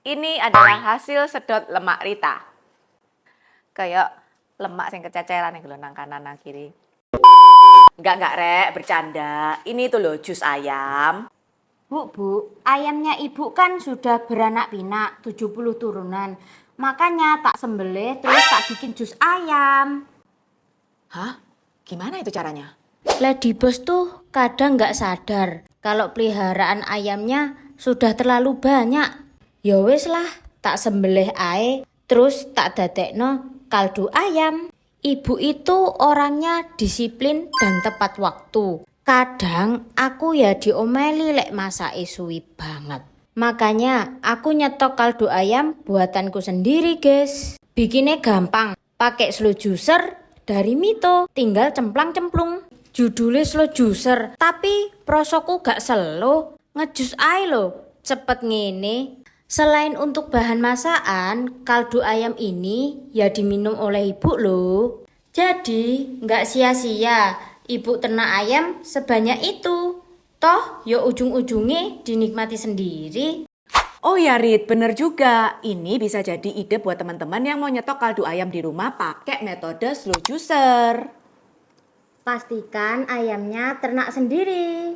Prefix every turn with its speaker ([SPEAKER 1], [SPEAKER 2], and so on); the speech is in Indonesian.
[SPEAKER 1] Ini adalah hasil sedot lemak Rita. Kayak lemak yang kececeran yang nang kanan nang kiri. Enggak Rek, bercanda. Ini tuh loh jus ayam.
[SPEAKER 2] Bu, ayamnya ibu kan sudah beranak pinak, 70 turunan. Makanya tak sembelih terus tak bikin jus ayam.
[SPEAKER 1] Hah? Gimana itu caranya?
[SPEAKER 2] Lady Boss tuh kadang nggak sadar kalau peliharaan ayamnya sudah terlalu banyak. Ya wis lah, tak sembelih ae, terus tak dadekno kaldu ayam. Ibu itu orangnya disiplin dan tepat waktu. Kadang aku ya diomeli lek masake suwi banget. Makanya aku nyetok kaldu ayam buatanku sendiri, guys. Bikinnya gampang, pakai slow juicer dari Mito, tinggal cemplang-cemplung. Judulnya slow juicer, tapi prosoku gak slow, ngejus ae lo, cepet ngene. Selain untuk bahan masakan, kaldu ayam ini ya diminum oleh ibu loh. Jadi nggak sia-sia ibu ternak ayam sebanyak itu. Toh ya ujung-ujungnya dinikmati sendiri.
[SPEAKER 1] Oh ya Rit, bener juga. Ini bisa jadi ide buat teman-teman yang mau nyetok kaldu ayam di rumah pakai metode slow juicer.
[SPEAKER 2] Pastikan ayamnya ternak sendiri.